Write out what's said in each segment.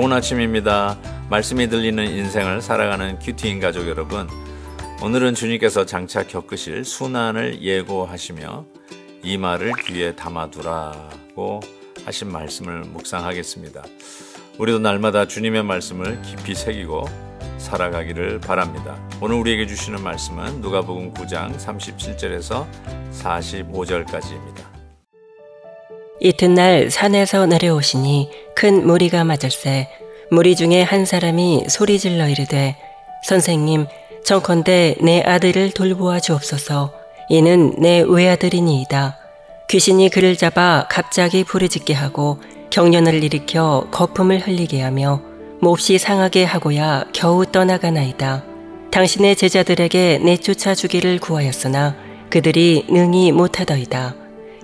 좋은 아침입니다. 말씀이 들리는 인생을 살아가는 큐티인 가족 여러분, 오늘은 주님께서 장차 겪으실 순환을 예고하시며 이 말을 귀에 담아두라고 하신 말씀을 묵상하겠습니다. 우리도 날마다 주님의 말씀을 깊이 새기고 살아가기를 바랍니다. 오늘 우리에게 주시는 말씀은 누가복음 9장 37절에서 45절까지입니다. 이튿날 산에서 내려오시니 큰 무리가 맞을세 무리 중에 한 사람이 소리질러 이르되 선생님, 청컨대 내 아들을 돌보아 주옵소서. 이는 내 외아들이니이다. 귀신이 그를 잡아 갑자기 부르짖게 하고 경련을 일으켜 거품을 흘리게 하며 몹시 상하게 하고야 겨우 떠나가나이다. 당신의 제자들에게 내쫓아 주기를 구하였으나 그들이 능히 못하더이다.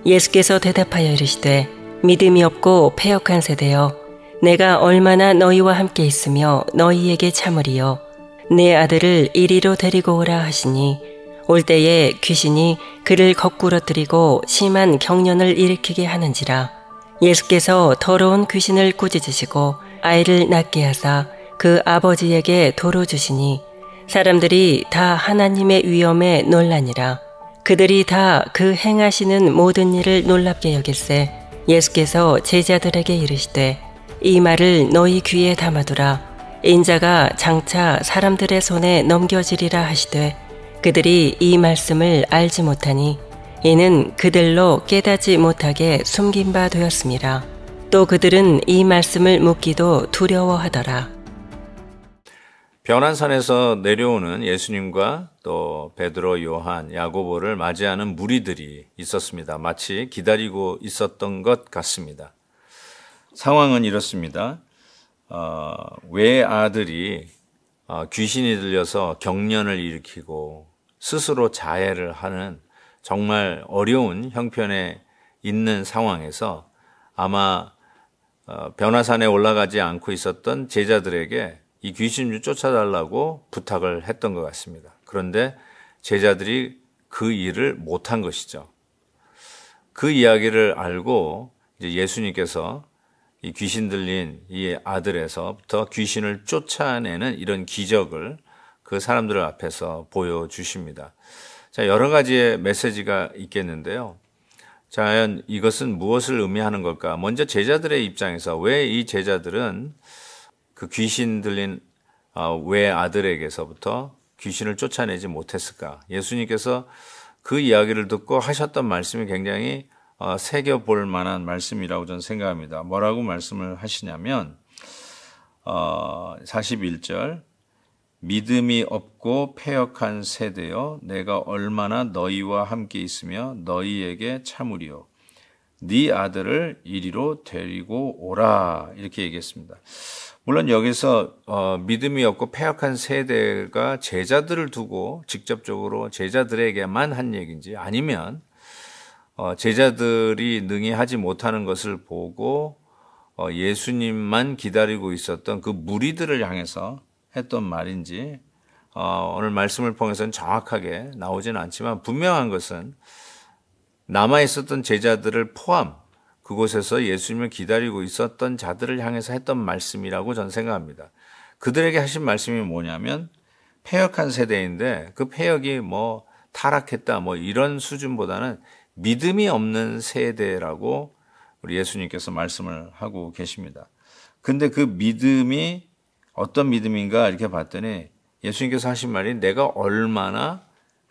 예수께서 대답하여 이르시되 믿음이 없고 패역한 세대여, 내가 얼마나 너희와 함께 있으며 너희에게 참으리요. 내 아들을 이리로 데리고 오라 하시니 올 때에 귀신이 그를 거꾸러뜨리고 심한 경련을 일으키게 하는지라. 예수께서 더러운 귀신을 꾸짖으시고 아이를 낫게 하사 그 아버지에게 도로 주시니 사람들이 다 하나님의 위엄에 놀라니라. 그들이 다 그 행하시는 모든 일을 놀랍게 여길세 예수께서 제자들에게 이르시되 이 말을 너희 귀에 담아두라. 인자가 장차 사람들의 손에 넘겨지리라 하시되 그들이 이 말씀을 알지 못하니 이는 그들로 깨닫지 못하게 숨긴 바 되었음이라. 또 그들은 이 말씀을 묻기도 두려워하더라. 변환산에서 내려오는 예수님과 또 베드로, 요한, 야고보를 맞이하는 무리들이 있었습니다. 마치 기다리고 있었던 것 같습니다. 상황은 이렇습니다. 외아들이 귀신이 들려서 경련을 일으키고 스스로 자해를 하는 정말 어려운 형편에 있는 상황에서 아마 변화산에 올라가지 않고 있었던 제자들에게 이 귀신을 쫓아달라고 부탁을 했던 것 같습니다. 그런데 제자들이 그 일을 못한 것이죠. 그 이야기를 알고 이제 예수님께서 이 귀신 들린 이 아들에서부터 귀신을 쫓아내는 이런 기적을 그 사람들 앞에서 보여주십니다. 자, 여러 가지의 메시지가 있겠는데요. 과연 이것은 무엇을 의미하는 걸까? 먼저 제자들의 입장에서 왜 이 제자들은 그 귀신 들린 외아들에게서부터 귀신을 쫓아내지 못했을까? 예수님께서 그 이야기를 듣고 하셨던 말씀이 굉장히 새겨볼 만한 말씀이라고 저는 생각합니다. 뭐라고 말씀을 하시냐면 41절 믿음이 없고 패역한 세대여, 내가 얼마나 너희와 함께 있으며 너희에게 참으리요. 네 아들을 이리로 데리고 오라, 이렇게 얘기했습니다. 물론 여기서 믿음이 없고 패역한 세대가 제자들을 두고 직접적으로 제자들에게만 한 얘기인지 아니면 제자들이 능히 하지 못하는 것을 보고 예수님만 기다리고 있었던 그 무리들을 향해서 했던 말인지 오늘 말씀을 통해서는 정확하게 나오지는 않지만 분명한 것은 남아있었던 제자들을 포함 그곳에서 예수님을 기다리고 있었던 자들을 향해서 했던 말씀이라고 저는 생각합니다. 그들에게 하신 말씀이 뭐냐면 패역한 세대인데 그 패역이 뭐 타락했다 뭐 이런 수준보다는 믿음이 없는 세대라고 우리 예수님께서 말씀을 하고 계십니다. 근데 그 믿음이 어떤 믿음인가 이렇게 봤더니 예수님께서 하신 말이 내가 얼마나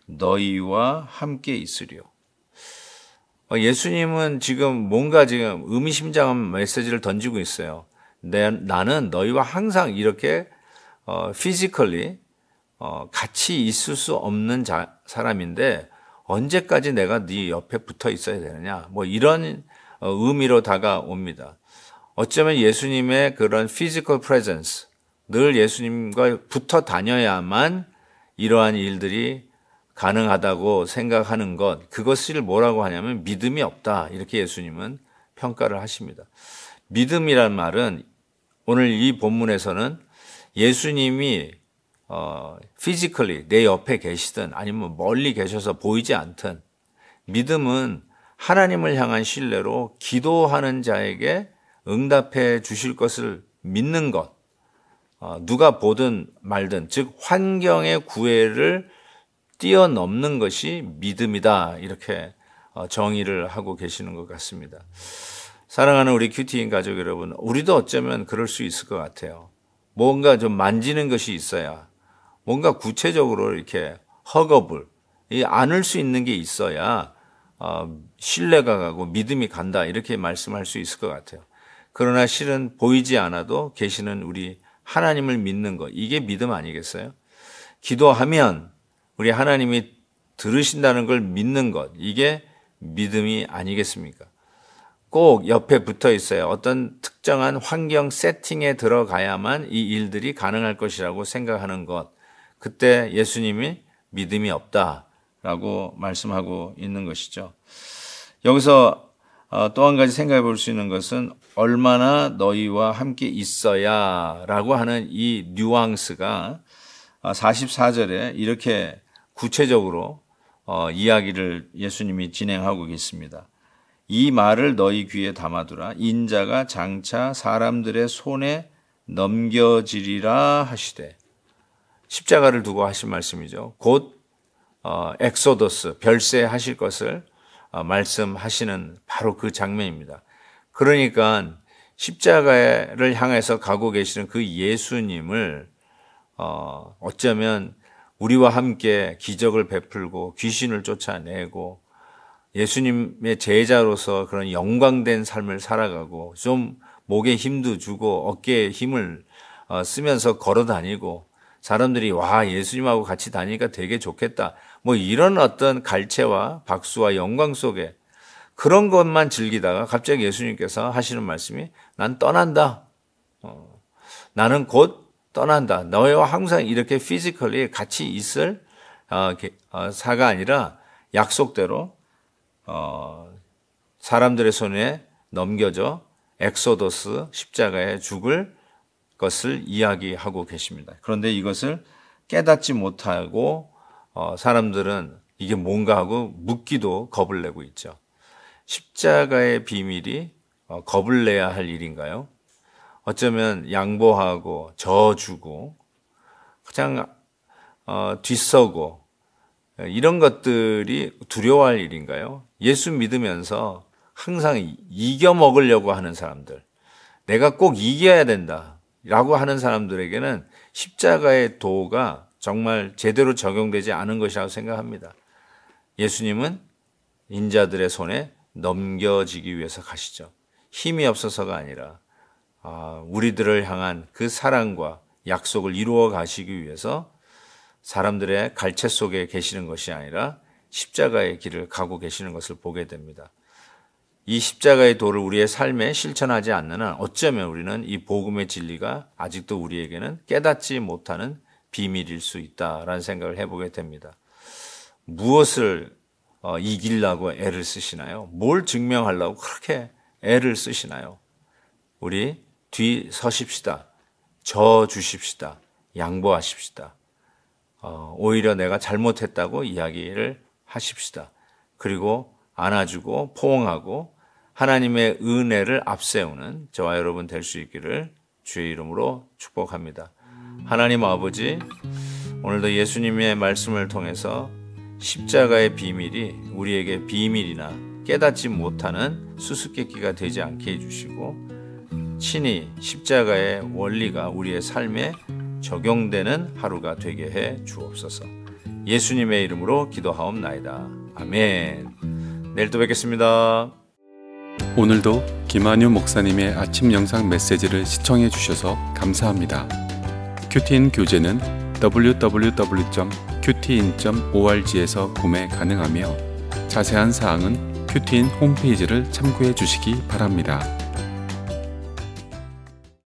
너희와 함께 있으리요. 예수님은 지금 뭔가 지금 의미심장한 메시지를 던지고 있어요. 나는 너희와 항상 이렇게 physically 같이 있을 수 없는 사람인데 언제까지 내가 네 옆에 붙어 있어야 되느냐. 뭐 이런 의미로 다가옵니다. 어쩌면 예수님의 그런 physical presence, 늘 예수님과 붙어 다녀야만 이러한 일들이 가능하다고 생각하는 것, 그것을 뭐라고 하냐면 믿음이 없다, 이렇게 예수님은 평가를 하십니다. 믿음이란 말은 오늘 이 본문에서는 예수님이 physically 내 옆에 계시든 아니면 멀리 계셔서 보이지 않든 믿음은 하나님을 향한 신뢰로 기도하는 자에게 응답해 주실 것을 믿는 것, 누가 보든 말든, 즉 환경의 구애를 뛰어넘는 것이 믿음이다, 이렇게 정의를 하고 계시는 것 같습니다. 사랑하는 우리 큐티인 가족 여러분, 우리도 어쩌면 그럴 수 있을 것 같아요. 뭔가 좀 만지는 것이 있어야, 뭔가 구체적으로 이렇게 허거불, 안을 수 있는 게 있어야 신뢰가 가고 믿음이 간다, 이렇게 말씀할 수 있을 것 같아요. 그러나 실은 보이지 않아도 계시는 우리 하나님을 믿는 것, 이게 믿음 아니겠어요? 기도하면 우리 하나님이 들으신다는 걸 믿는 것, 이게 믿음이 아니겠습니까? 꼭 옆에 붙어 있어요. 어떤 특정한 환경 세팅에 들어가야만 이 일들이 가능할 것이라고 생각하는 것, 그때 예수님이 믿음이 없다라고 말씀하고 있는 것이죠. 여기서 또 한 가지 생각해 볼 수 있는 것은 얼마나 너희와 함께 있어야 라고 하는 이 뉘앙스가 44절에 이렇게 구체적으로 이야기를 예수님이 진행하고 계십니다. 이 말을 너희 귀에 담아두라. 인자가 장차 사람들의 손에 넘겨지리라 하시되. 십자가를 두고 하신 말씀이죠. 곧 엑소더스, 별세하실 것을 말씀하시는 바로 그 장면입니다. 그러니까 십자가를 향해서 가고 계시는 그 예수님을 어쩌면 우리와 함께 기적을 베풀고 귀신을 쫓아내고 예수님의 제자로서 그런 영광된 삶을 살아가고 좀 목에 힘도 주고 어깨에 힘을 쓰면서 걸어 다니고 사람들이 와, 예수님하고 같이 다니니까 되게 좋겠다, 뭐 이런 어떤 갈채와 박수와 영광 속에 그런 것만 즐기다가 갑자기 예수님께서 하시는 말씀이 난 떠난다. 나는 곧 떠난다. 너희와 항상 이렇게 피지컬리 같이 있을 사가 아니라 약속대로 사람들의 손에 넘겨져 엑소더스 십자가에 죽을 것을 이야기하고 계십니다. 그런데 이것을 깨닫지 못하고 사람들은 이게 뭔가 하고 묻기도 겁을 내고 있죠. 십자가의 비밀이 겁을 내야 할 일인가요? 어쩌면 양보하고 져주고 그냥 뒤서고 이런 것들이 두려워할 일인가요? 예수 믿으면서 항상 이겨 먹으려고 하는 사람들, 내가 꼭 이겨야 된다 라고 하는 사람들에게는 십자가의 도가 정말 제대로 적용되지 않은 것이라고 생각합니다. 예수님은 인자들의 손에 넘겨지기 위해서 가시죠. 힘이 없어서가 아니라 우리들을 향한 그 사랑과 약속을 이루어 가시기 위해서 사람들의 갈채 속에 계시는 것이 아니라 십자가의 길을 가고 계시는 것을 보게 됩니다. 이 십자가의 도를 우리의 삶에 실천하지 않는 한 어쩌면 우리는 이 복음의 진리가 아직도 우리에게는 깨닫지 못하는 비밀일 수 있다라는 생각을 해보게 됩니다. 무엇을 이기려고 애를 쓰시나요? 뭘 증명하려고 그렇게 애를 쓰시나요? 우리 뒤 서십시다. 져 주십시다. 양보하십시다. 오히려 내가 잘못했다고 이야기를 하십시다. 그리고 안아주고 포옹하고 하나님의 은혜를 앞세우는 저와 여러분 될 수 있기를 주의 이름으로 축복합니다. 하나님 아버지, 오늘도 예수님의 말씀을 통해서 십자가의 비밀이 우리에게 비밀이나 깨닫지 못하는 수수께끼가 되지 않게 해주시고 친히 십자가의 원리가 우리의 삶에 적용되는 하루가 되게 해 주옵소서. 예수님의 이름으로 기도하옵나이다. 아멘. 내일 또 뵙겠습니다. 오늘도 김한유 목사님의 아침 영상 메시지를 시청해 주셔서 감사합니다. 큐티인 교재는 www.qtin.org에서 구매 가능하며 자세한 사항은 큐티인 홈페이지를 참고해 주시기 바랍니다.